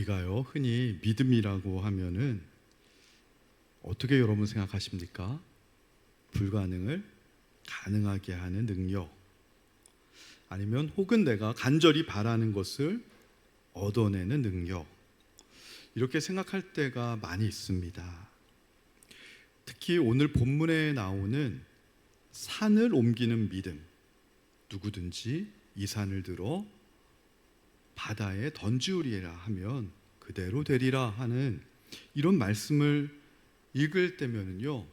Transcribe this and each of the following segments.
우리가요, 흔히 믿음이라고 하면은 어떻게 여러분 생각하십니까? 불가능을 가능하게 하는 능력, 아니면 혹은 내가 간절히 바라는 것을 얻어내는 능력, 이렇게 생각할 때가 많이 있습니다. 특히 오늘 본문에 나오는 산을 옮기는 믿음, 누구든지 이 산을 들어 바다에 던지우리라 하면 그대로 되리라 하는 이런 말씀을 읽을 때면은요,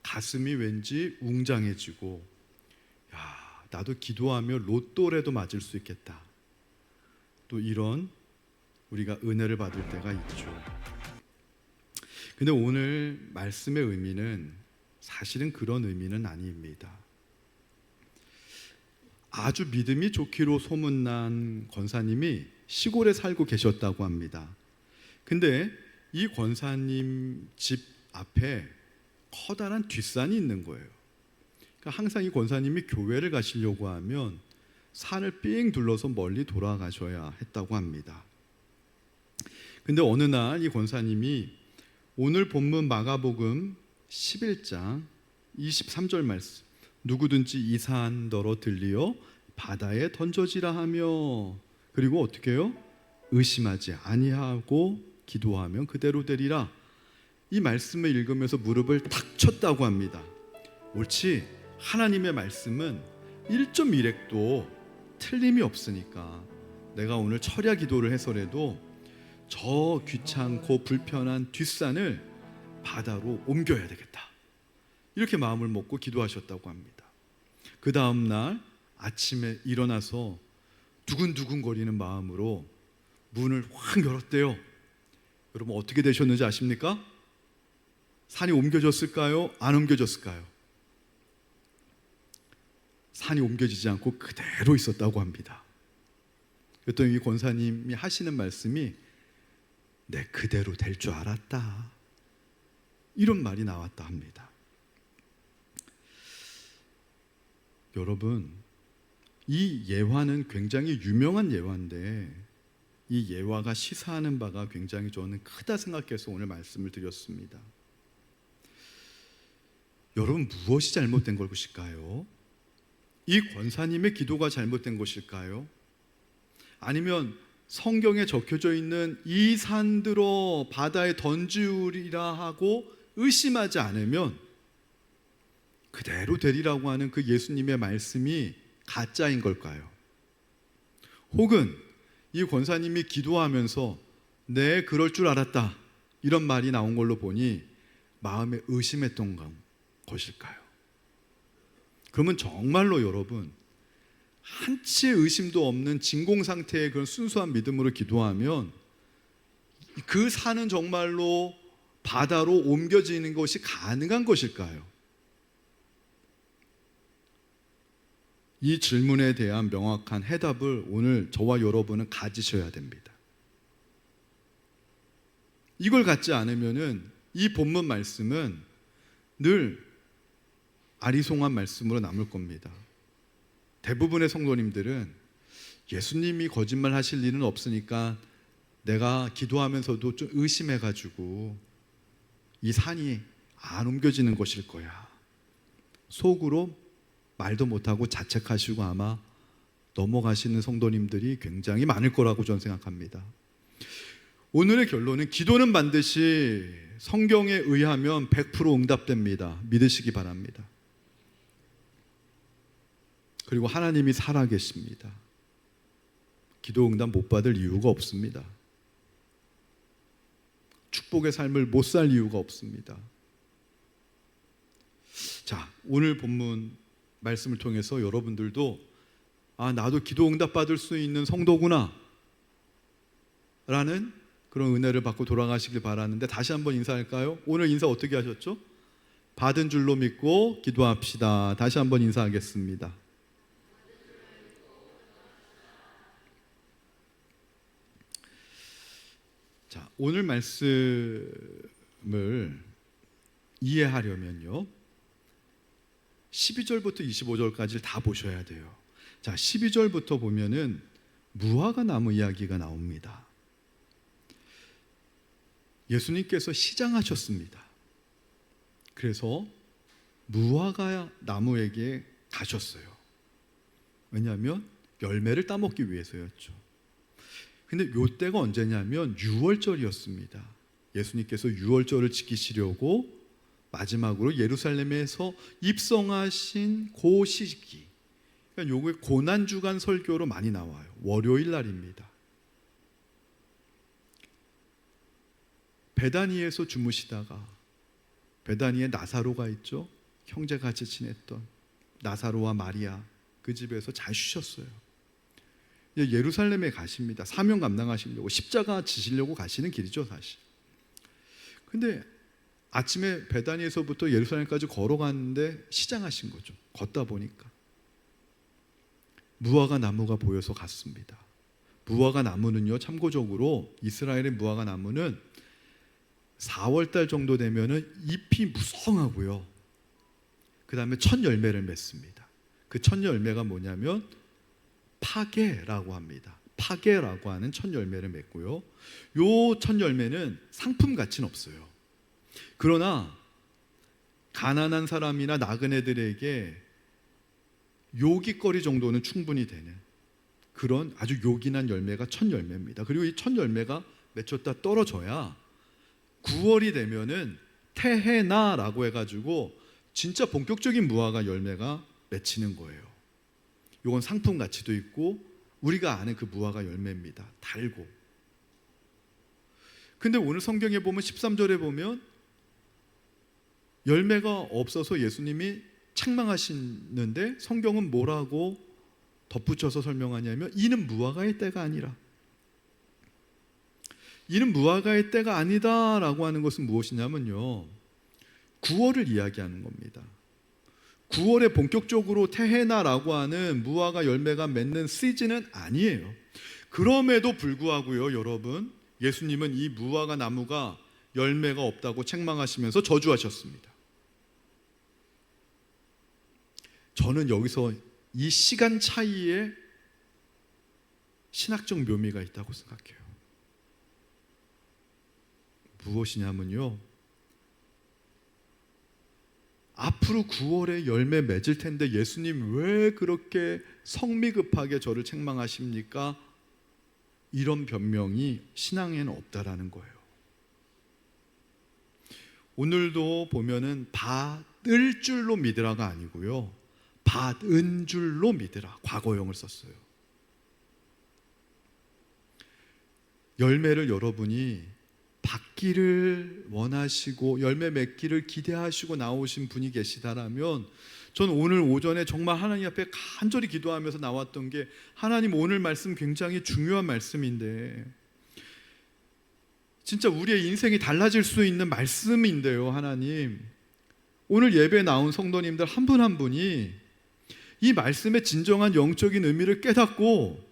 가슴이 왠지 웅장해지고, 야, 나도 기도하며 로또라도 맞을 수 있겠다, 또 이런 우리가 은혜를 받을 때가 있죠. 근데 오늘 말씀의 의미는 사실은 그런 의미는 아닙니다. 아주 믿음이 좋기로 소문난 권사님이 시골에 살고 계셨다고 합니다. 근데 이 권사님 집 앞에 커다란 뒷산이 있는 거예요. 그러니까 항상 이 권사님이 교회를 가시려고 하면 산을 삥 둘러서 멀리 돌아가셔야 했다고 합니다. 근데 어느 날 이 권사님이 오늘 본문 마가복음 11장 23절 말씀, 누구든지 이 산더러 들리어 바다에 던져지라 하며, 그리고 어떻게 해요? 의심하지 아니하고 기도하면 그대로 되리라, 이 말씀을 읽으면서 무릎을 탁 쳤다고 합니다. 옳지, 하나님의 말씀은 1.1핵도 틀림이 없으니까 내가 오늘 철야 기도를 해서라도 저 귀찮고 불편한 뒷산을 바다로 옮겨야 되겠다, 이렇게 마음을 먹고 기도하셨다고 합니다. 그 다음 날 아침에 일어나서 두근두근거리는 마음으로 문을 확 열었대요. 여러분 어떻게 되셨는지 아십니까? 산이 옮겨졌을까요? 안 옮겨졌을까요? 산이 옮겨지지 않고 그대로 있었다고 합니다. 그랬더니 이 권사님이 하시는 말씀이 내 그대로 될 줄 알았다, 이런 말이 나왔다 합니다. 여러분, 이 예화는 굉장히 유명한 예화인데 이 예화가 시사하는 바가 굉장히 저는 크다 생각해서 오늘 말씀을 드렸습니다. 여러분, 무엇이 잘못된 것일까요? 이 권사님의 기도가 잘못된 것일까요? 아니면 성경에 적혀져 있는 이 산들어 바다에 던지우리라 하고 의심하지 않으면 그대로 되리라고 하는 그 예수님의 말씀이 가짜인 걸까요? 혹은 이 권사님이 기도하면서 네, 그럴 줄 알았다, 이런 말이 나온 걸로 보니 마음에 의심했던 것일까요? 그러면 정말로 여러분, 한치의 의심도 없는 진공 상태의 그런 순수한 믿음으로 기도하면 그 산은 정말로 바다로 옮겨지는 것이 가능한 것일까요? 이 질문에 대한 명확한 해답을 오늘 저와 여러분은 가지셔야 됩니다. 이걸 갖지 않으면은 이 본문 말씀은 늘 아리송한 말씀으로 남을 겁니다. 대부분의 성도님들은 예수님이 거짓말 하실 일은 없으니까 내가 기도하면서도 좀 의심해가지고 이 산이 안 옮겨지는 것일 거야, 속으로 말도 못하고 자책하시고 아마 넘어가시는 성도님들이 굉장히 많을 거라고 저는 생각합니다. 오늘의 결론은 기도는 반드시 성경에 의하면 100% 응답됩니다. 믿으시기 바랍니다. 그리고 하나님이 살아계십니다. 기도 응답 못 받을 이유가 없습니다. 축복의 삶을 못 살 이유가 없습니다. 자, 오늘 본문 말씀을 통해서 여러분들도 나도 기도 응답 받을 수 있는 성도구나 라는 그런 은혜를 받고 돌아가시길 바라는데, 다시 한번 인사할까요? 오늘 인사 어떻게 하셨죠? 받은 줄로 믿고 기도합시다. 다시 한번 인사하겠습니다. 자, 오늘 말씀을 이해하려면요, 12절부터 25절까지를 다 보셔야 돼요. 자, 12절부터 보면은 무화과 나무 이야기가 나옵니다. 예수님께서 시장하셨습니다. 그래서 무화과 나무에게 가셨어요. 왜냐하면 열매를 따먹기 위해서였죠. 근데 요 때가 언제냐면 유월절이었습니다. 예수님께서 유월절을 지키시려고 마지막으로 예루살렘에서 입성하신 그 시기, 그러니까 요게 고난주간 설교로 많이 나와요. 월요일 날입니다. 베다니에서 주무시다가, 베다니에 나사로가 있죠. 형제같이 지냈던 나사로와 마리아, 그 집에서 잘 쉬셨어요. 예루살렘에 가십니다. 사명 감당하시려고, 십자가 지시려고 가시는 길이죠, 사실. 근데 아침에 베다니에서부터 예루살렘까지 걸어갔는데 시장하신 거죠. 걷다 보니까 무화과 나무가 보여서 갔습니다. 무화과 나무는요, 참고적으로 이스라엘의 무화과 나무는 4월달 정도 되면은 잎이 무성하고요, 그 다음에 첫 열매를 맺습니다. 그 첫 열매가 뭐냐면 파게라고 합니다. 파게라고 하는 첫 열매를 맺고요, 요 첫 열매는 상품 가치는 없어요. 그러나 가난한 사람이나 나그네들에게 요깃거리 정도는 충분히 되는 그런 아주 요긴한 열매가 첫 열매입니다. 그리고 이 첫 열매가 맺혔다 떨어져야 9월이 되면은 테헤나라고 해가지고 진짜 본격적인 무화과 열매가 맺히는 거예요. 이건 상품 가치도 있고 우리가 아는 그 무화과 열매입니다. 달고. 근데 오늘 성경에 보면 13절에 보면 열매가 없어서 예수님이 책망하시는데 성경은 뭐라고 덧붙여서 설명하냐면, 이는 무화과의 때가 아니라, 이는 무화과의 때가 아니다라고 하는 것은 무엇이냐면요, 9월을 이야기하는 겁니다. 9월에 본격적으로 테헤나라고 하는 무화과 열매가 맺는 시즌은 아니에요. 그럼에도 불구하고요, 여러분, 예수님은 이 무화과 나무가 열매가 없다고 책망하시면서 저주하셨습니다. 저는 여기서 이 시간 차이에 신학적 묘미가 있다고 생각해요. 무엇이냐면요, 앞으로 9월에 열매 맺을 텐데 예수님 왜 그렇게 성미급하게 저를 책망하십니까? 이런 변명이 신앙에는 없다라는 거예요. 오늘도 보면은 받을 줄로 믿으라가 아니고요, 받은 줄로 믿으라, 과거형을 썼어요. 열매를 여러분이 받기를 원하시고 열매 맺기를 기대하시고 나오신 분이 계시다라면, 전 오늘 오전에 정말 하나님 앞에 간절히 기도하면서 나왔던 게, 하나님 오늘 말씀 굉장히 중요한 말씀인데, 진짜 우리의 인생이 달라질 수 있는 말씀인데요, 하나님, 오늘 예배에 나온 성도님들 한 분 한 분이 이 말씀의 진정한 영적인 의미를 깨닫고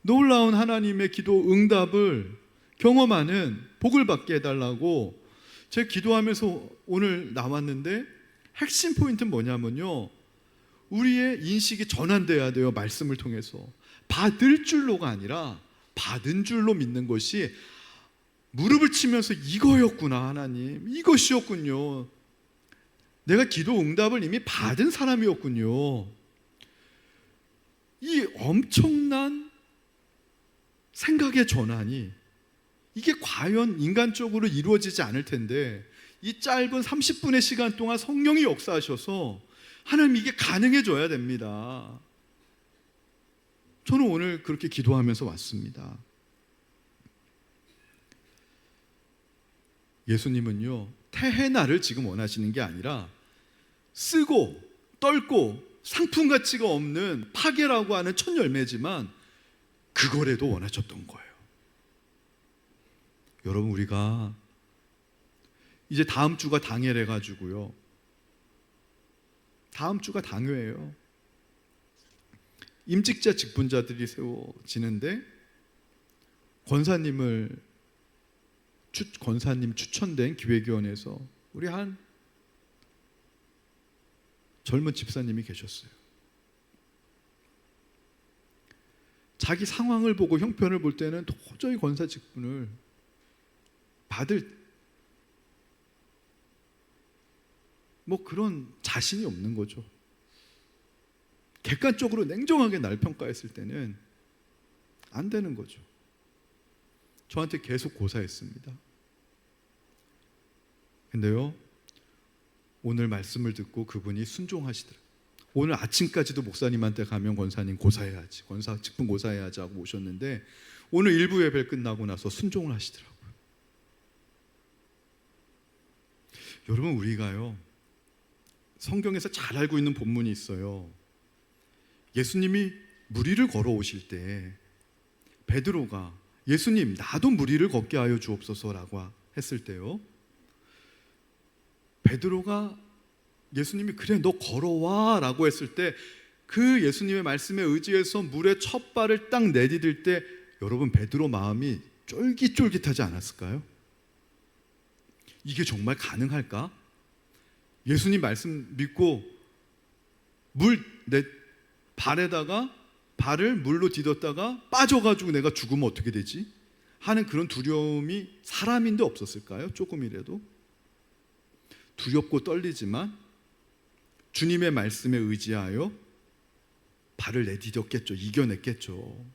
놀라운 하나님의 기도 응답을 경험하는 복을 받게 해달라고 제가 기도하면서 오늘 나왔는데, 핵심 포인트는 뭐냐면요, 우리의 인식이 전환돼야 돼요. 말씀을 통해서 받을 줄로가 아니라 받은 줄로 믿는 것이, 무릎을 치면서 이거였구나, 하나님, 이것이었군요, 내가 기도 응답을 이미 받은 사람이었군요. 이 엄청난 생각의 전환이, 이게 과연 인간적으로 이루어지지 않을 텐데, 이 짧은 30분의 시간 동안 성령이 역사하셔서 하나님 이게 가능해져야 됩니다. 저는 오늘 그렇게 기도하면서 왔습니다. 예수님은요, 테헤나를 지금 원하시는 게 아니라 쓰고 떨고 상품 가치가 없는 파게라고 하는 첫 열매지만 그거라도 원하셨던 거예요. 여러분, 우리가 이제 다음 주가 당회래 가지고요, 다음 주가 당회예요. 임직자 직분자들이 세워지는데 권사님 추천된 기획위원회에서 우리 한 젊은 집사님이 계셨어요. 자기 상황을 보고 형편을 볼 때는 도저히 권사 직분을 받을 뭐 그런 자신이 없는 거죠. 객관적으로 냉정하게 날 평가했을 때는 안 되는 거죠. 저한테 계속 고사했습니다. 근데요, 오늘 말씀을 듣고 그분이 순종하시더라고요. 오늘 아침까지도 목사님한테 가면 권사님 고사해야지, 권사 직분 고사해야지 하고 오셨는데 오늘 일부 예배 끝나고 나서 순종을 하시더라고요. 여러분, 우리가요, 성경에서 잘 알고 있는 본문이 있어요. 예수님이 무리를 걸어오실 때 베드로가 예수님, 나도 무리를 걷게 하여 주옵소서라고 했을 때요, 베드로가 예수님이 그래 너 걸어와 라고 했을 때 그 예수님의 말씀에 의지해서 물에 첫 발을 딱 내디딜 때 여러분, 베드로 마음이 쫄깃쫄깃하지 않았을까요? 이게 정말 가능할까? 예수님 말씀 믿고 내 발에다가 발을 물로 디뎠다가 빠져가지고 내가 죽으면 어떻게 되지? 하는 그런 두려움이 사람인데 없었을까요? 조금이라도 두렵고 떨리지만 주님의 말씀에 의지하여 발을 내디뎠겠죠. 이겨냈겠죠.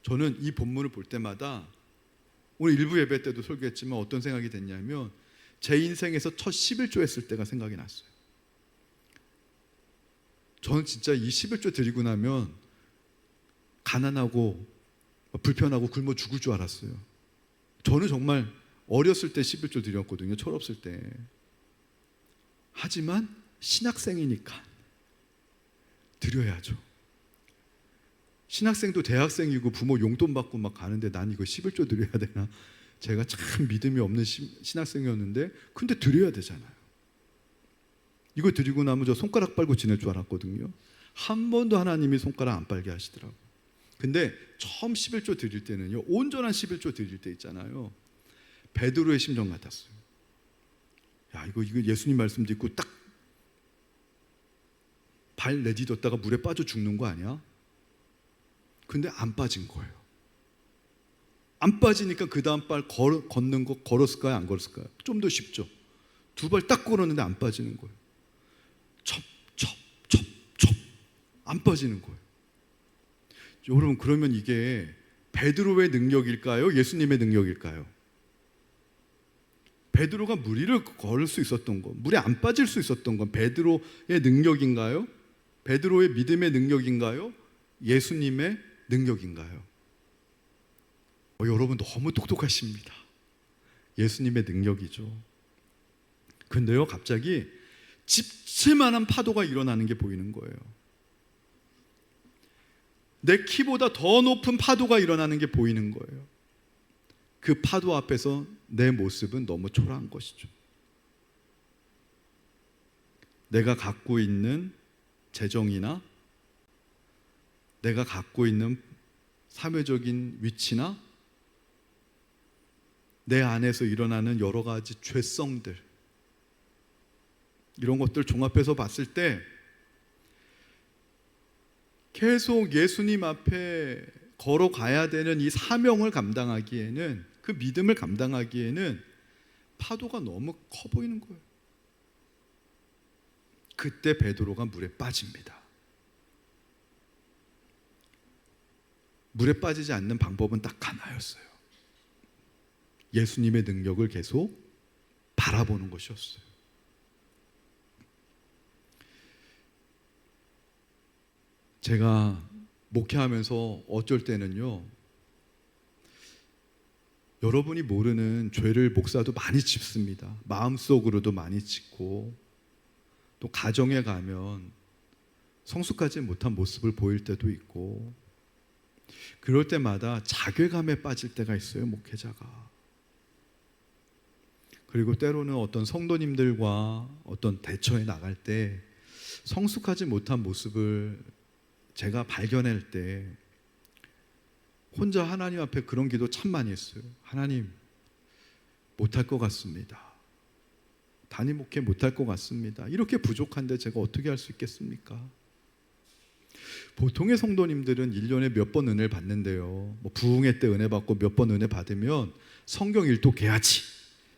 저는 이 본문을 볼 때마다 오늘 일부 예배 때도 설교했지만 어떤 생각이 됐냐면 제 인생에서 첫 11조 했을 때가 생각이 났어요. 저는 진짜 이 11조 드리고 나면 가난하고 불편하고 굶어 죽을 줄 알았어요. 저는 정말 어렸을 때 11조 드렸거든요. 철없을 때. 하지만 신학생이니까 드려야죠. 신학생도 대학생이고 부모 용돈 받고 막 가는데 난 이거 11조 드려야 되나? 제가 참 믿음이 없는 신학생이었는데 근데 드려야 되잖아요. 이거 드리고 나면 저 손가락 빨고 지낼 줄 알았거든요. 한 번도 하나님이 손가락 안 빨게 하시더라고요. 근데 처음 11조 드릴 때는요, 온전한 11조 드릴 때 있잖아요, 베드로의 심정 같았어요. 야, 이거 예수님 말씀 듣고 딱 발 내딛었다가 물에 빠져 죽는 거 아니야? 근데 안 빠진 거예요. 안 빠지니까 그 다음 발 걷는 거 걸었을까요? 안 걸었을까요? 좀 더 쉽죠. 두 발 딱 걸었는데 안 빠지는 거예요. 첩 안 빠지는 거예요. 여러분, 그러면 이게 베드로의 능력일까요? 예수님의 능력일까요? 베드로가 무리를 걸을 수 있었던 거, 물에 안 빠질 수 있었던 건 베드로의 능력인가요? 베드로의 믿음의 능력인가요? 예수님의 능력인가요? 여러분 너무 똑똑하십니다. 예수님의 능력이죠. 근데요, 갑자기 집채만한 파도가 일어나는 게 보이는 거예요. 내 키보다 더 높은 파도가 일어나는 게 보이는 거예요. 그 파도 앞에서 내 모습은 너무 초라한 것이죠. 내가 갖고 있는 재정이나 내가 갖고 있는 사회적인 위치나 내 안에서 일어나는 여러 가지 죄성들, 이런 것들 종합해서 봤을 때 계속 예수님 앞에 걸어가야 되는 이 사명을 감당하기에는, 그 믿음을 감당하기에는 파도가 너무 커 보이는 거예요. 그때 베드로가 물에 빠집니다. 물에 빠지지 않는 방법은 딱 하나였어요. 예수님의 능력을 계속 바라보는 것이었어요. 제가 목회하면서 어쩔 때는요, 여러분이 모르는 죄를 목사도 많이 짓습니다. 마음속으로도 많이 짓고, 또 가정에 가면 성숙하지 못한 모습을 보일 때도 있고, 그럴 때마다 자괴감에 빠질 때가 있어요, 목회자가. 그리고 때로는 어떤 성도님들과 어떤 대처에 나갈 때 성숙하지 못한 모습을 제가 발견할 때 혼자 하나님 앞에 그런 기도 참 많이 했어요. 하나님, 못할 것 같습니다. 단임 목회 못할 것 같습니다. 이렇게 부족한데 제가 어떻게 할 수 있겠습니까? 보통의 성도님들은 1년에 몇 번 은혜를 받는데요, 뭐 부흥회 때 은혜 받고 몇 번 은혜 받으면 성경 일독해야지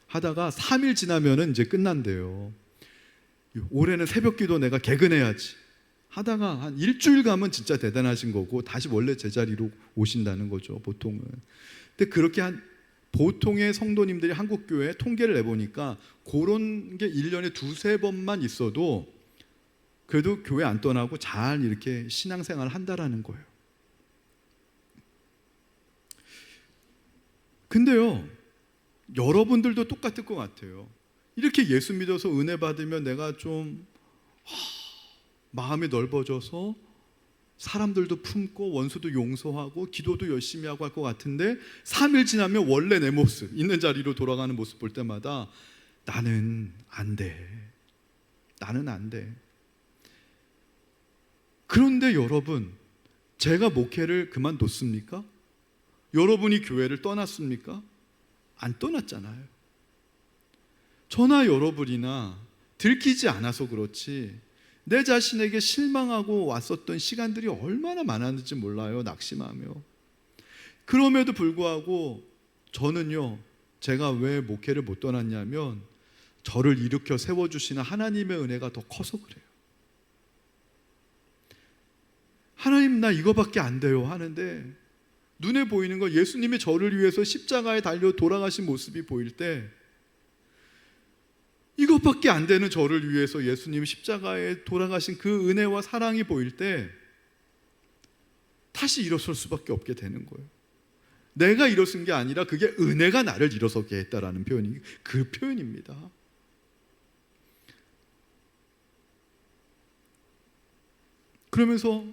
하다가 3일 지나면 이제 끝난대요. 올해는 새벽기도 내가 개근해야지 하다가 한 일주일 가면 진짜 대단하신 거고 다시 원래 제자리로 오신다는 거죠, 보통은. 근데 그렇게 한 보통의 성도님들이 한국교회 통계를 내보니까 그런 게 1년에 두세 번만 있어도 그래도 교회 안 떠나고 잘 이렇게 신앙생활을 한다라는 거예요. 근데요, 여러분들도 똑같을 것 같아요. 이렇게 예수 믿어서 은혜 받으면 내가 좀 마음이 넓어져서 사람들도 품고 원수도 용서하고 기도도 열심히 하고 할 것 같은데 3일 지나면 원래 내 모습, 있는 자리로 돌아가는 모습 볼 때마다 나는 안 돼. 나는 안 돼. 그런데 여러분, 제가 목회를 그만뒀습니까? 여러분이 교회를 떠났습니까? 안 떠났잖아요. 저나 여러분이나 들키지 않아서 그렇지 내 자신에게 실망하고 왔었던 시간들이 얼마나 많았는지 몰라요. 낙심하며. 그럼에도 불구하고 저는요, 제가 왜 목회를 못 떠났냐면 저를 일으켜 세워주시는 하나님의 은혜가 더 커서 그래요. 하나님, 나 이거밖에 안 돼요 하는데 눈에 보이는 거, 예수님이 저를 위해서 십자가에 달려 돌아가신 모습이 보일 때, 이것밖에 안 되는 저를 위해서 예수님이 십자가에 돌아가신 그 은혜와 사랑이 보일 때 다시 일어설 수밖에 없게 되는 거예요. 내가 일어선 게 아니라 그게 은혜가 나를 일어서게 했다라는 표현이 그 표현입니다. 그러면서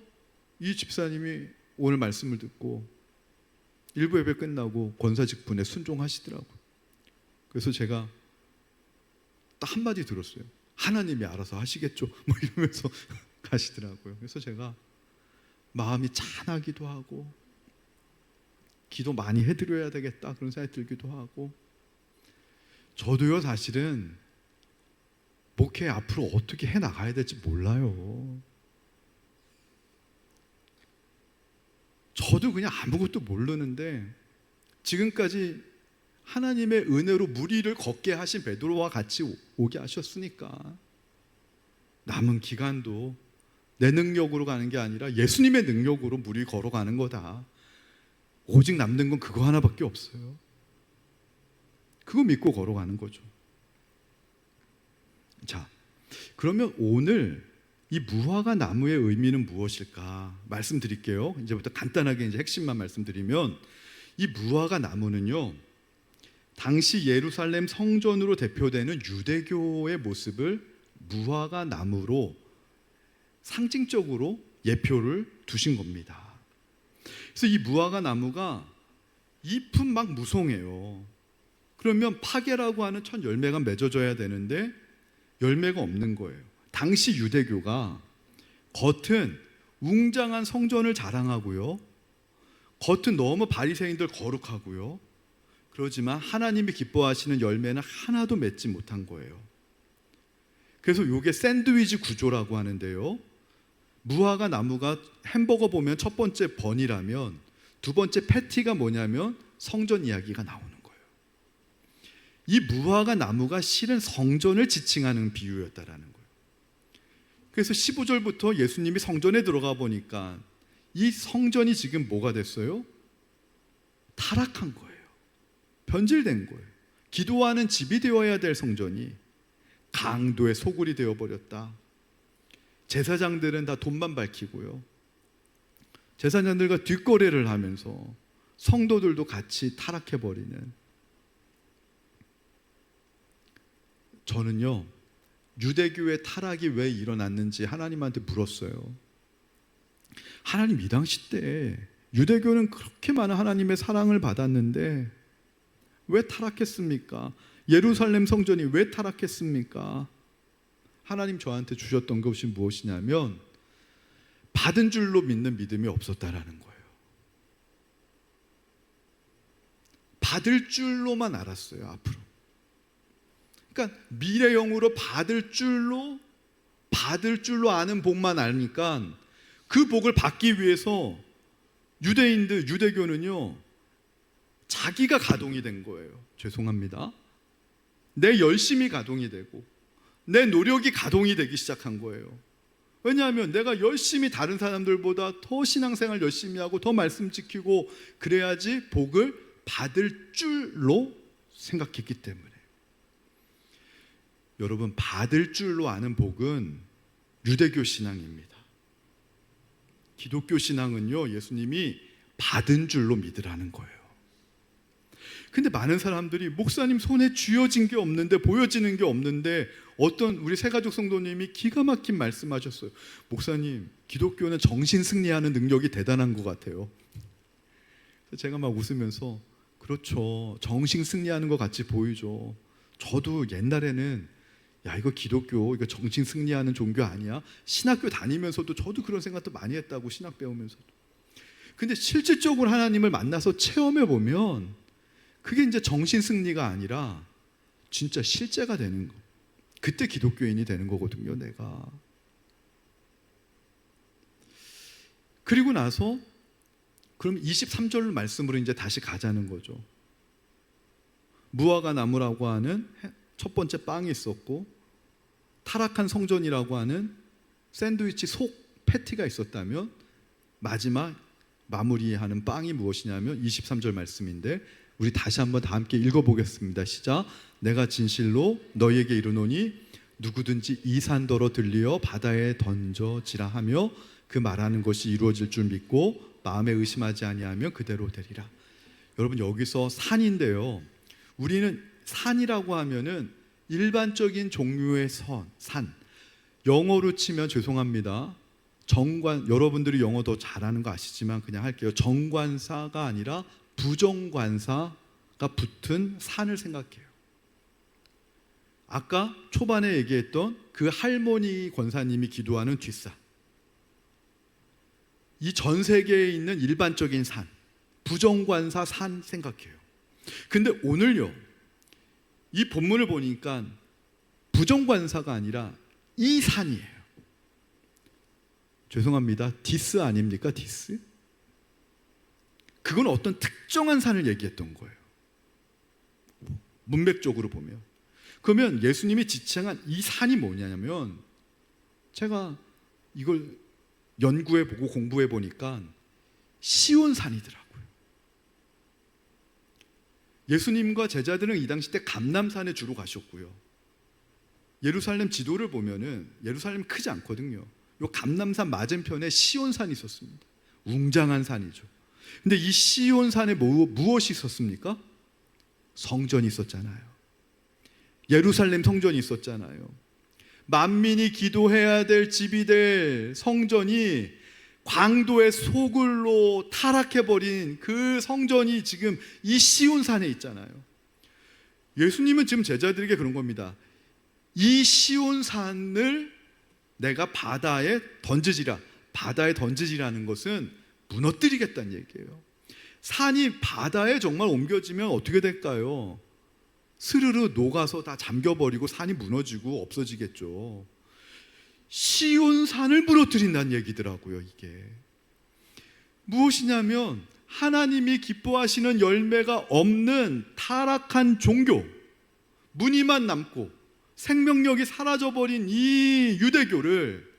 이 집사님이 오늘 말씀을 듣고 일부 예배 끝나고 권사직분에 순종하시더라고요. 그래서 제가 딱 한마디 들었어요. 하나님이 알아서 하시겠죠 뭐 이러면서 가시더라고요. 그래서 제가 마음이 찬하기도 하고 기도 많이 해드려야 되겠다 그런 생각이 들기도 하고, 저도요 사실은 목회 앞으로 어떻게 해나가야 될지 몰라요. 저도 그냥 아무것도 모르는데 지금까지 하나님의 은혜로 무리를 걷게 하신 베드로와 같이 오게 하셨으니까 남은 기간도 내 능력으로 가는 게 아니라 예수님의 능력으로 무리 걸어가는 거다. 오직 남는 건 그거 하나밖에 없어요. 그거 믿고 걸어가는 거죠. 자, 그러면 오늘 이 무화과 나무의 의미는 무엇일까 말씀드릴게요. 이제부터 간단하게 이제 핵심만 말씀드리면, 이 무화과 나무는요, 당시 예루살렘 성전으로 대표되는 유대교의 모습을 무화과 나무로 상징적으로 예표를 두신 겁니다. 그래서 이 무화과 나무가 잎은 막 무성해요. 그러면 파계라고 하는 첫 열매가 맺어져야 되는데 열매가 없는 거예요. 당시 유대교가 겉은 웅장한 성전을 자랑하고요, 겉은 너무 바리새인들 거룩하고요, 그러지만 하나님이 기뻐하시는 열매는 하나도 맺지 못한 거예요. 그래서 이게 샌드위치 구조라고 하는데요, 무화과 나무가 햄버거 보면 첫 번째 번이라면 두 번째 패티가 뭐냐면 성전 이야기가 나오는 거예요. 이 무화과 나무가 실은 성전을 지칭하는 비유였다라는 거예요. 그래서 15절부터 예수님이 성전에 들어가 보니까 이 성전이 지금 뭐가 됐어요? 타락한 거예요. 변질된 거예요. 기도하는 집이 되어야 될 성전이 강도의 소굴이 되어버렸다. 제사장들은 다 돈만 밝히고요, 제사장들과 뒷거래를 하면서 성도들도 같이 타락해버리는. 저는요, 유대교의 타락이 왜 일어났는지 하나님한테 물었어요. 하나님, 이 당시 때 유대교는 그렇게 많은 하나님의 사랑을 받았는데 왜 타락했습니까? 예루살렘 성전이 왜 타락했습니까? 하나님 저한테 주셨던 것이 무엇이냐면 받은 줄로 믿는 믿음이 없었다라는 거예요. 받을 줄로만 알았어요, 앞으로. 그러니까 미래형으로 받을 줄로 아는 복만 아니까 그 복을 받기 위해서 유대교는요, 자기가 가동이 된 거예요. 죄송합니다. 내 열심이 가동이 되고 내 노력이 가동이 되기 시작한 거예요. 왜냐하면 내가 열심히 다른 사람들보다 더 신앙생활 열심히 하고 더 말씀 지키고 그래야지 복을 받을 줄로 생각했기 때문에. 여러분, 받을 줄로 아는 복은 유대교 신앙입니다. 기독교 신앙은요, 예수님이 받은 줄로 믿으라는 거예요. 근데 많은 사람들이 목사님 손에 쥐어진 게 없는데, 보여지는 게 없는데, 어떤 우리 새가족 성도님이 기가 막힌 말씀하셨어요. 목사님, 기독교는 정신 승리하는 능력이 대단한 것 같아요. 그래서 제가 막 웃으면서, 그렇죠, 정신 승리하는 것 같이 보이죠. 저도 옛날에는 야, 이거 기독교, 이거 정신 승리하는 종교 아니야? 신학교 다니면서도 저도 그런 생각도 많이 했다고, 신학 배우면서도. 근데 실질적으로 하나님을 만나서 체험해 보면 그게 이제 정신 승리가 아니라 진짜 실제가 되는 거. 그때 기독교인이 되는 거거든요, 내가. 그리고 나서 그럼 23절 말씀으로 이제 다시 가자는 거죠. 무화과 나무라고 하는 첫 번째 빵이 있었고, 타락한 성전이라고 하는 샌드위치 속 패티가 있었다면, 마지막 마무리하는 빵이 무엇이냐면 23절 말씀인데, 우리 다시 한번 다 함께 읽어보겠습니다. 시작. 내가 진실로 너희에게 이르노니 누구든지 이 산더러 들리어 바다에 던져지라 하며 그 말하는 것이 이루어질 줄 믿고 마음에 의심하지 아니하면 그대로 되리라. 여러분, 여기서 산인데요, 우리는 산이라고 하면은 일반적인 종류의 산, 영어로 치면 죄송합니다, 여러분들이 영어 더 잘하는 거 아시지만 그냥 할게요. 정관사가 아니라 부정관사가 붙은 산을 생각해요. 아까 초반에 얘기했던 그 할머니 권사님이 기도하는 뒷산, 이 전 세계에 있는 일반적인 산, 부정관사 산 생각해요. 근데 오늘요, 이 본문을 보니까 부정관사가 아니라 이 산이에요. 죄송합니다, 디스 아닙니까? 디스? 그건 어떤 특정한 산을 얘기했던 거예요, 문맥적으로 보면. 그러면 예수님이 지칭한 이 산이 뭐냐면, 제가 이걸 연구해보고 공부해보니까 시온산이더라고요. 예수님과 제자들은 이 당시 때 감람산에 주로 가셨고요, 예루살렘 지도를 보면은 예루살렘 크지 않거든요. 이 감람산 맞은편에 시온산이 있었습니다. 웅장한 산이죠. 근데 이 시온산에 무엇이 있었습니까? 성전이 있었잖아요. 예루살렘 성전이 있었잖아요. 만민이 기도해야 될 집이 될 성전이 광도의 소굴로 타락해버린 그 성전이 지금 이 시온산에 있잖아요. 예수님은 지금 제자들에게 그런 겁니다. 이 시온산을 내가 바다에 던지지라. 바다에 던지지라는 것은 무너뜨리겠다는 얘기예요. 산이 바다에 정말 옮겨지면 어떻게 될까요? 스르르 녹아서 다 잠겨버리고 산이 무너지고 없어지겠죠. 시온산을 무너뜨린다는 얘기더라고요. 이게 무엇이냐면, 하나님이 기뻐하시는 열매가 없는 타락한 종교, 무늬만 남고 생명력이 사라져버린 이 유대교를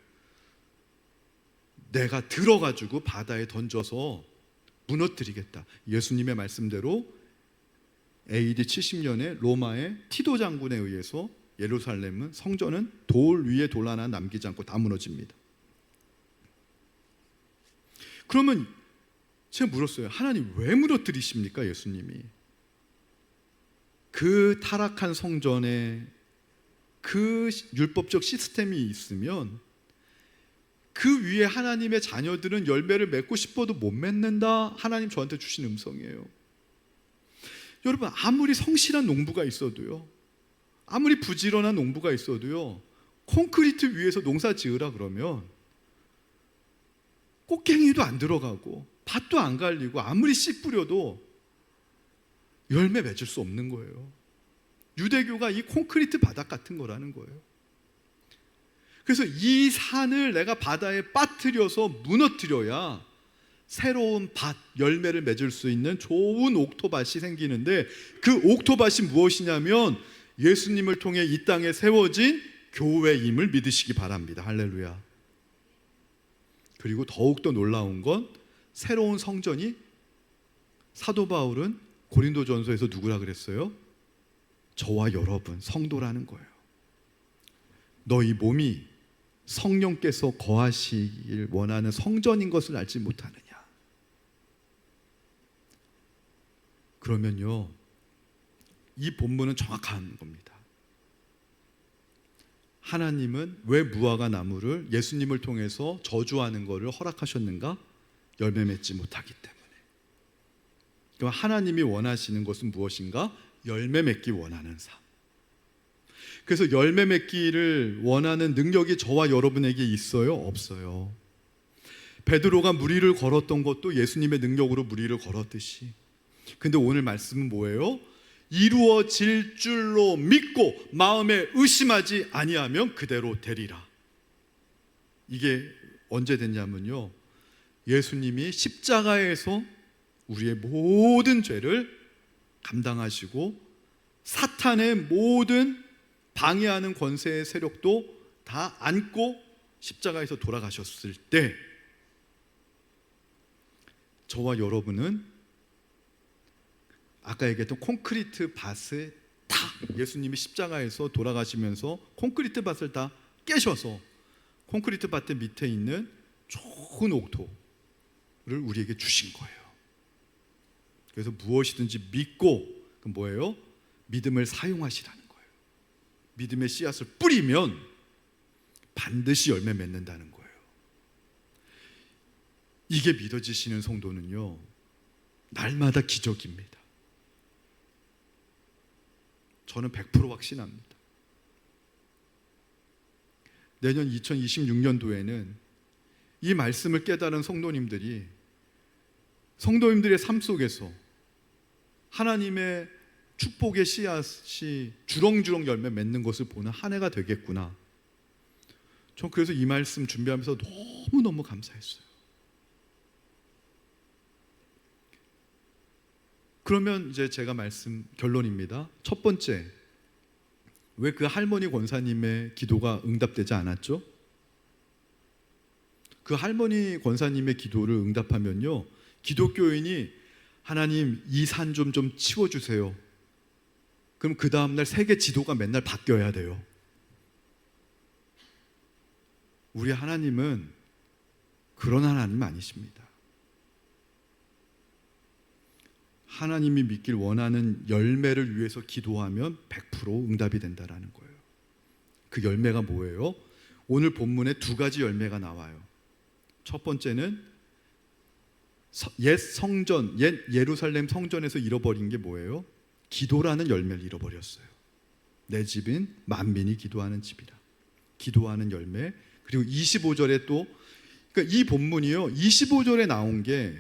내가 들어가지고 바다에 던져서 무너뜨리겠다. 예수님의 말씀대로 AD 70년에 로마의 티도 장군에 의해서 예루살렘은, 성전은 돌 위에 돌 하나 남기지 않고 다 무너집니다. 그러면 제가 물었어요. 하나님 왜 무너뜨리십니까? 예수님이 그 타락한 성전에 그 율법적 시스템이 있으면 그 위에 하나님의 자녀들은 열매를 맺고 싶어도 못 맺는다. 하나님 저한테 주신 음성이에요. 여러분, 아무리 성실한 농부가 있어도요, 아무리 부지런한 농부가 있어도요, 콘크리트 위에서 농사 지으라 그러면 꽃갱이도 안 들어가고 밭도 안 갈리고 아무리 씨 뿌려도 열매 맺을 수 없는 거예요. 유대교가 이 콘크리트 바닥 같은 거라는 거예요. 그래서 이 산을 내가 바다에 빠뜨려서 무너뜨려야 새로운 밭, 열매를 맺을 수 있는 좋은 옥토밭이 생기는데, 그 옥토밭이 무엇이냐면 예수님을 통해 이 땅에 세워진 교회임을 믿으시기 바랍니다. 할렐루야. 그리고 더욱더 놀라운 건 새로운 성전이, 사도 바울은 고린도전서에서 누구라 그랬어요? 저와 여러분 성도라는 거예요. 너희 몸이 성령께서 거하시길 원하는 성전인 것을 알지 못하느냐. 그러면요, 이 본문은 정확한 겁니다. 하나님은 왜 무화과 나무를 예수님을 통해서 저주하는 것을 허락하셨는가? 열매 맺지 못하기 때문에. 그럼 하나님이 원하시는 것은 무엇인가? 열매 맺기 원하는 삶. 그래서 열매 맺기를 원하는 능력이 저와 여러분에게 있어요? 없어요? 베드로가 무리를 걸었던 것도 예수님의 능력으로 무리를 걸었듯이. 근데 오늘 말씀은 뭐예요? 이루어질 줄로 믿고 마음에 의심하지 아니하면 그대로 되리라. 이게 언제 됐냐면요, 예수님이 십자가에서 우리의 모든 죄를 감당하시고 사탄의 모든 방해하는 권세의 세력도 다 안고 십자가에서 돌아가셨을 때 저와 여러분은 아까 얘기했던 콘크리트 밭에 다, 예수님이 십자가에서 돌아가시면서 콘크리트 밭을 다 깨셔서 콘크리트 밭의 밑에 있는 좋은 옥토를 우리에게 주신 거예요. 그래서 무엇이든지 믿고, 그 뭐예요? 믿음을 사용하시라는 거예요. 믿음의 씨앗을 뿌리면 반드시 열매 맺는다는 거예요. 이게 믿어지시는 성도는요, 날마다 기적입니다. 저는 100% 확신합니다. 내년 2026년도에는 이 말씀을 깨달은 성도님들의 삶 속에서 하나님의 축복의 씨앗이 주렁주렁 열매 맺는 것을 보는 한 해가 되겠구나. 전 그래서 이 말씀 준비하면서 너무너무 감사했어요. 그러면 이제 제가 말씀 결론입니다. 첫 번째, 왜 그 할머니 권사님의 기도가 응답되지 않았죠? 그 할머니 권사님의 기도를 응답하면요, 기독교인이 하나님 이 산 좀 치워주세요. 그럼 그 다음날 세계 지도가 맨날 바뀌어야 돼요. 우리 하나님은 그런 하나님 아니십니다. 하나님이 믿길 원하는 열매를 위해서 기도하면 100% 응답이 된다는 거예요. 그 열매가 뭐예요? 오늘 본문에 두 가지 열매가 나와요. 첫 번째는 옛 성전, 옛 예루살렘 성전에서 잃어버린 게 뭐예요? 기도라는 열매를 잃어버렸어요. 내 집인 만민이 기도하는 집이라. 기도하는 열매. 그리고 25절에 또, 그러니까 이 본문이요, 25절에 나온 게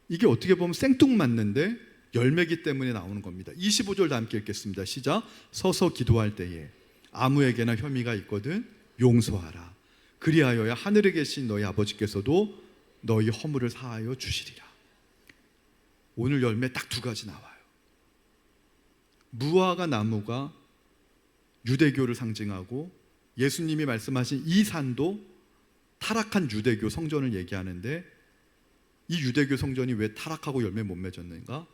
이게 어떻게 보면 생뚱맞는데 열매기 때문에 나오는 겁니다. 25절 다 함께 읽겠습니다. 시작. 서서 기도할 때에 아무에게나 혐의가 있거든 용서하라. 그리하여야 하늘에 계신 너희 아버지께서도 너희 허물을 사하여 주시리라. 오늘 열매 딱 두 가지 나와요. 무화과 나무가 유대교를 상징하고 예수님이 말씀하신 이 산도 타락한 유대교 성전을 얘기하는데, 이 유대교 성전이 왜 타락하고 열매 못 맺었는가?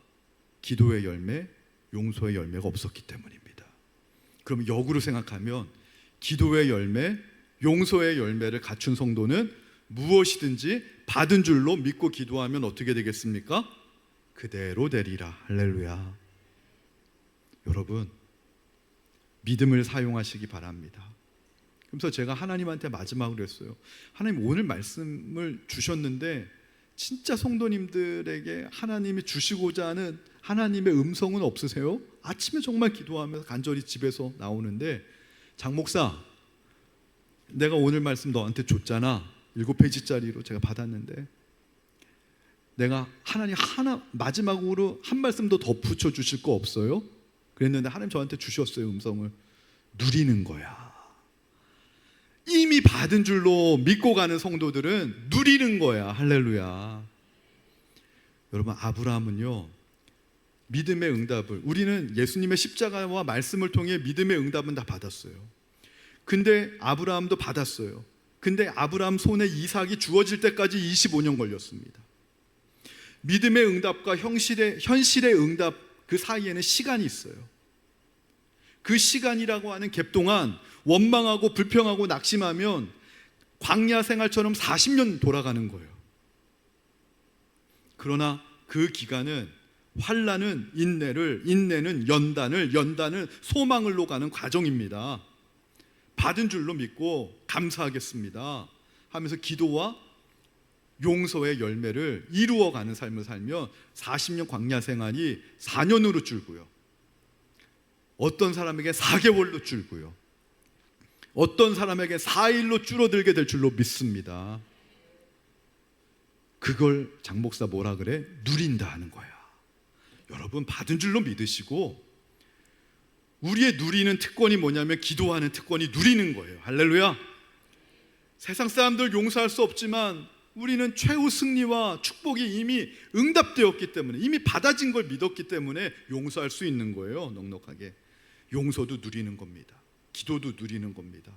기도의 열매, 용서의 열매가 없었기 때문입니다. 그럼 역으로 생각하면 기도의 열매, 용서의 열매를 갖춘 성도는 무엇이든지 받은 줄로 믿고 기도하면 어떻게 되겠습니까? 그대로 되리라. 할렐루야. 여러분, 믿음을 사용하시기 바랍니다. 그래서 제가 하나님한테 마지막으로 했어요. 하나님, 오늘 말씀을 주셨는데 진짜 성도님들에게 하나님이 주시고자 하는 하나님의 음성은 없으세요? 아침에 정말 기도하면서 간절히 집에서 나오는데, 장 목사, 내가 오늘 말씀 너한테 줬잖아. 7페이지짜리로 제가 받았는데 내가 하나님 마지막으로 한 말씀 더 덧붙여 주실 거 없어요? 그랬는데 하나님 저한테 주셨어요. 음성을. 누리는 거야. 이미 받은 줄로 믿고 가는 성도들은 누리는 거야. 할렐루야. 여러분, 아브라함은요, 믿음의 응답을, 우리는 예수님의 십자가와 말씀을 통해 믿음의 응답은 다 받았어요. 근데 아브라함도 받았어요. 근데 아브라함 손에 이삭이 주어질 때까지 25년 걸렸습니다. 믿음의 응답과 현실의 응답 그 사이에는 시간이 있어요. 그 시간이라고 하는 갭 동안 원망하고 불평하고 낙심하면 광야 생활처럼 40년 돌아가는 거예요. 그러나 그 기간은 환난은 인내는 연단을 소망을로 가는 과정입니다. 받은 줄로 믿고 감사하겠습니다 하면서 기도와 용서의 열매를 이루어가는 삶을 살면 40년 광야 생활이 4년으로 줄고요, 어떤 사람에게 4개월로 줄고요, 어떤 사람에게 4일로 줄어들게 될 줄로 믿습니다. 그걸 장 목사 뭐라 그래? 누린다 하는 거야. 여러분, 받은 줄로 믿으시고, 우리의 누리는 특권이 뭐냐면 기도하는 특권이 누리는 거예요. 할렐루야. 세상 사람들 용서할 수 없지만 우리는 최후 승리와 축복이 이미 응답되었기 때문에, 이미 받아진 걸 믿었기 때문에 용서할 수 있는 거예요. 넉넉하게. 용서도 누리는 겁니다. 기도도 누리는 겁니다.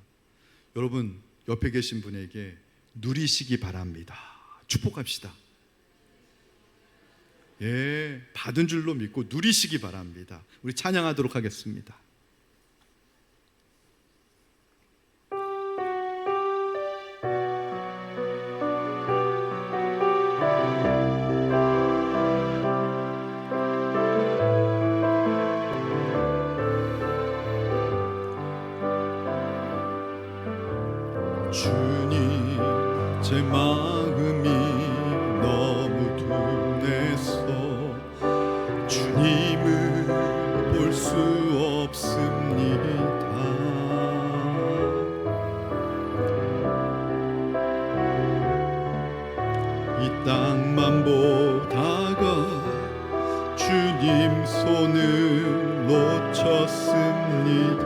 여러분, 옆에 계신 분에게 누리시기 바랍니다. 축복합시다. 예, 받은 줄로 믿고 누리시기 바랍니다. 우리 찬양하도록 하겠습니다. 주님, 제 마음이 너무 둔해서 주님을 볼 수 없습니다. 이 땅만 보다가 주님 손을 놓쳤습니다.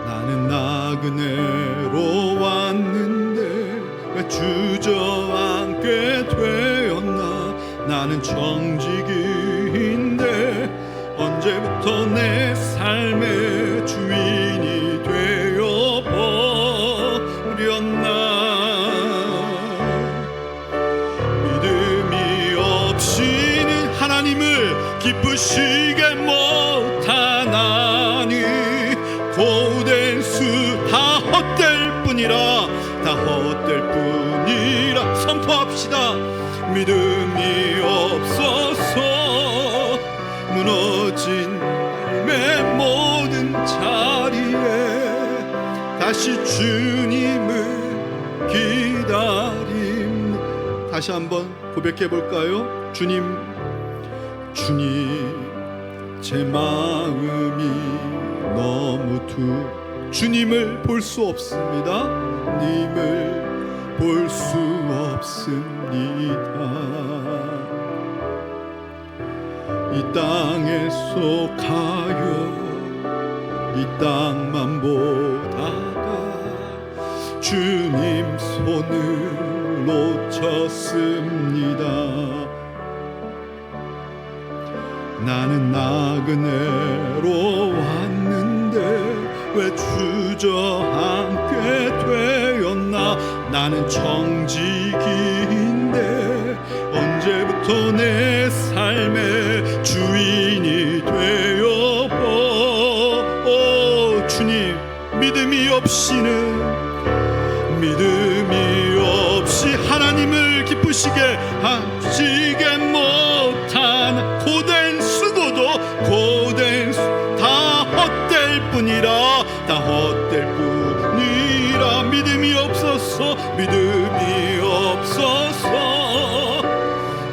나는 나그네로 왔는데 왜 주저앉게 되었나. 나는 정직인데 언제부터 내 삶의 주인이 되어 버렸나. 믿음이 없이는 하나님을 기쁘시게 못하나니 고된 수 다 헛될 뿐이라, 다 헛될 뿐이라 선포합시다. 믿음이 없어서 무너진 삶의 모든 자리에 다시 주님을 기다림. 다시 한번 고백해 볼까요? 주님, 제 마음이 너무 주님을 볼 수 없습니다. 님을 볼 수 없습니다. 이 땅에 속하여 이 땅만 보다가 주님 손을 놓쳤습니다. 나는 나그네로 왔는데 왜 주저앉게 되었나. 나는 정직인데 언제부터 내 삶의 주인이 되어 주님, 믿음이 없이 하나님을 기쁘시게 하시게 못한 고된 수고도 다 헛될 뿐이라, 다 헛될 뿐이라. 믿음이 없어서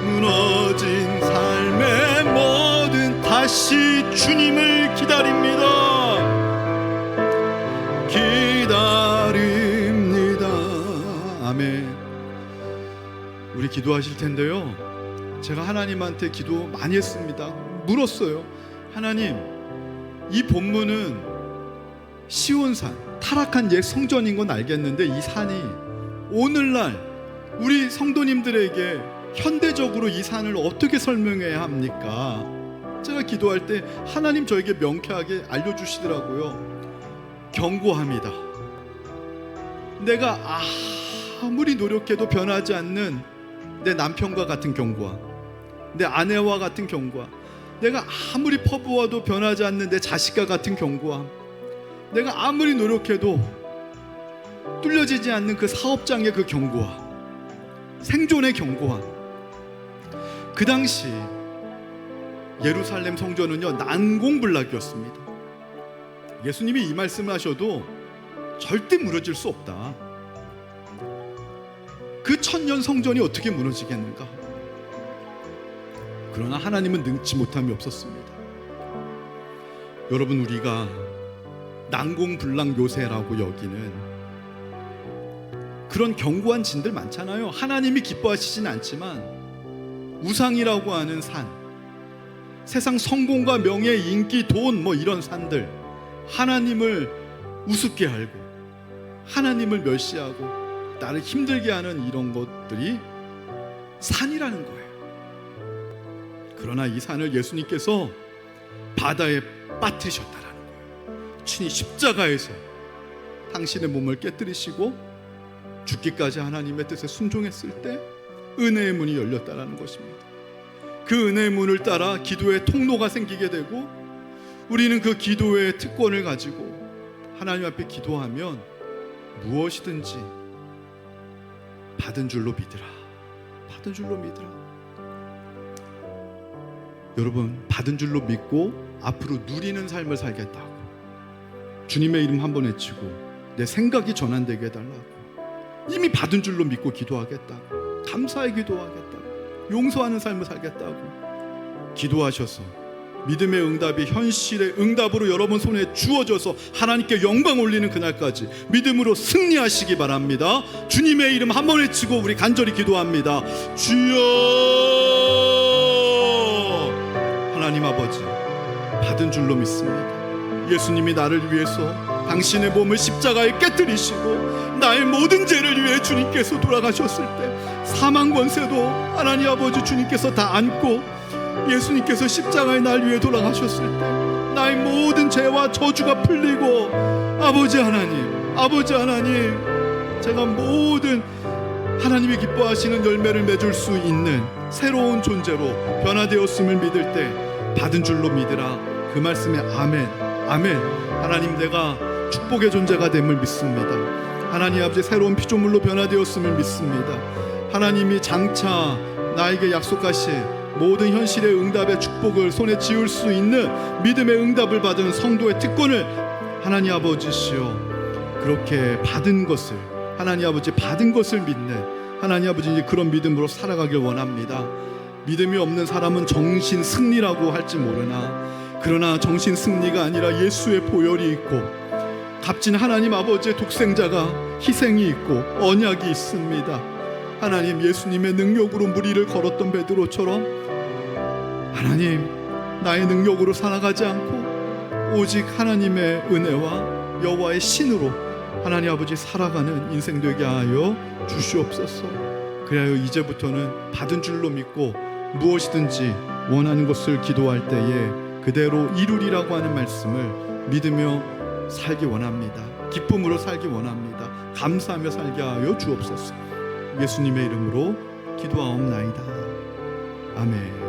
무너진 삶의 모든 다시 주님을 기다립니다. 아멘. 우리 기도하실 텐데요, 제가 하나님한테 기도 많이 했습니다. 물었어요. 하나님, 이 본문은 시온산, 타락한 옛 성전인 건 알겠는데 이 산이 오늘날 우리 성도님들에게 현대적으로 이 산을 어떻게 설명해야 합니까? 제가 기도할 때 하나님 저에게 명쾌하게 알려주시더라고요. 경고합니다. 내가 아무리 노력해도 변하지 않는 내 남편과 같은 경고함, 내 아내와 같은 경고함, 내가 아무리 퍼부어도 변하지 않는 내 자식과 같은 경고함, 내가 아무리 노력해도 뚫려지지 않는 그 사업장의 그 경고함, 생존의 경고함. 그 당시 예루살렘 성전은요 난공불락이었습니다. 예수님이 이 말씀을 하셔도 절대 무너질 수 없다. 그 천년 성전이 어떻게 무너지겠는가? 그러나 하나님은 능치 못함이 없었습니다. 여러분, 우리가 난공불락 요새라고 여기는 그런 견고한 진들 많잖아요. 하나님이 기뻐하시진 않지만 우상이라고 하는 산, 세상 성공과 명예, 인기, 돈 이런 산들, 하나님을 우습게 알고 하나님을 멸시하고 나를 힘들게 하는 이런 것들이 산이라는 거예요. 그러나 이 산을 예수님께서 바다에 빠뜨리셨다라는 거예요. 친히 십자가에서 당신의 몸을 깨뜨리시고 죽기까지 하나님의 뜻에 순종했을 때 은혜의 문이 열렸다라는 것입니다. 그 은혜의 문을 따라 기도의 통로가 생기게 되고 우리는 그 기도의 특권을 가지고 하나님 앞에 기도하면 무엇이든지 받은 줄로 믿으라. 받은 줄로 믿으라. 여러분, 받은 줄로 믿고 앞으로 누리는 삶을 살겠다고 주님의 이름 한번 외치고 내 생각이 전환되게 해달라고 이미 받은 줄로 믿고 기도하겠다고, 감사의 기도하겠다고, 용서하는 삶을 살겠다고 기도하셔서 믿음의 응답이 현실의 응답으로 여러분 손에 주어져서 하나님께 영광 올리는 그날까지 믿음으로 승리하시기 바랍니다. 주님의 이름 한번 외치고 우리 간절히 기도합니다. 주여! 하나님 아버지, 받은 줄로 믿습니다. 예수님이 나를 위해서 당신의 몸을 십자가에 깨뜨리시고 나의 모든 죄를 위해 주님께서 돌아가셨을 때 사망 권세도 하나님 아버지 주님께서 다 안고 예수님께서 십자가에 날 위해 돌아가셨을 때 나의 모든 죄와 저주가 풀리고 아버지 하나님 제가 모든 하나님이 기뻐하시는 열매를 맺을 수 있는 새로운 존재로 변화되었음을 믿을 때 받은 줄로 믿으라. 그 말씀에 아멘. 하나님, 내가 축복의 존재가 됨을 믿습니다. 하나님 아버지, 새로운 피조물로 변화되었음을 믿습니다. 하나님이 장차 나에게 약속하신 모든 현실의 응답의 축복을 손에 쥐을 수 있는 믿음의 응답을 받은 성도의 특권을 하나님 아버지시여 그렇게 받은 것을 하나님 아버지 받은 것을 믿는 하나님 아버지 이제 그런 믿음으로 살아가길 원합니다. 믿음이 없는 사람은 정신 승리라고 할지 모르나 그러나 정신 승리가 아니라 예수의 보혈이 있고 값진 하나님 아버지의 독생자가 희생이 있고 언약이 있습니다. 하나님, 예수님의 능력으로 무리를 걸었던 베드로처럼 하나님, 나의 능력으로 살아가지 않고 오직 하나님의 은혜와 여호와의 신으로 하나님 아버지 살아가는 인생 되게 하여 주시옵소서. 그리하여 이제부터는 받은 줄로 믿고 무엇이든지 원하는 것을 기도할 때에 그대로 이루리라고 하는 말씀을 믿으며 살기 원합니다. 기쁨으로 살기 원합니다. 감사하며 살게 하여 주옵소서. 예수님의 이름으로 기도하옵나이다. 아멘.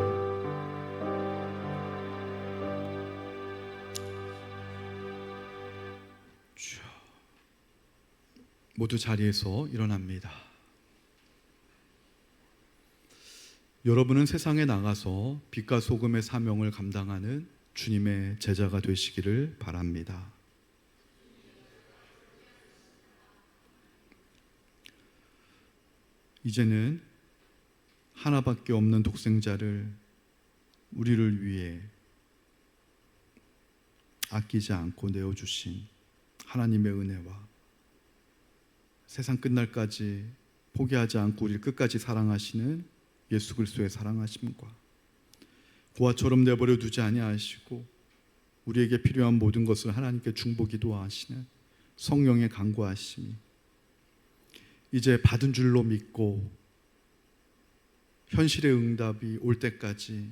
모두 자리에서 일어납니다. 여러분은 세상에 나가서 빛과 소금의 사명을 감당하는 주님의 제자가 되시기를 바랍니다. 이제는 하나밖에 없는 독생자를 우리를 위해 아끼지 않고 내어주신 하나님의 은혜와 세상 끝날까지 포기하지 않고 우리를 끝까지 사랑하시는 예수 그리스도의 사랑하심과 고아처럼 내버려 두지 아니하시고 우리에게 필요한 모든 것을 하나님께 중보기도 하시는 성령의 간구하심이 이제 받은 줄로 믿고 현실의 응답이 올 때까지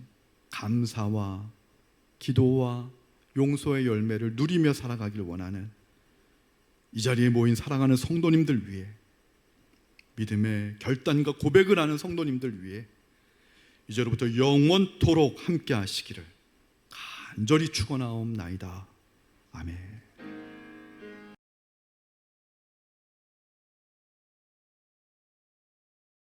감사와 기도와 용서의 열매를 누리며 살아가길 원하는 이 자리에 모인 사랑하는 성도님들 위해, 믿음의 결단과 고백을 하는 성도님들 위해 이제로부터 영원토록 함께 하시기를 간절히 축원하옵나이다. 아멘.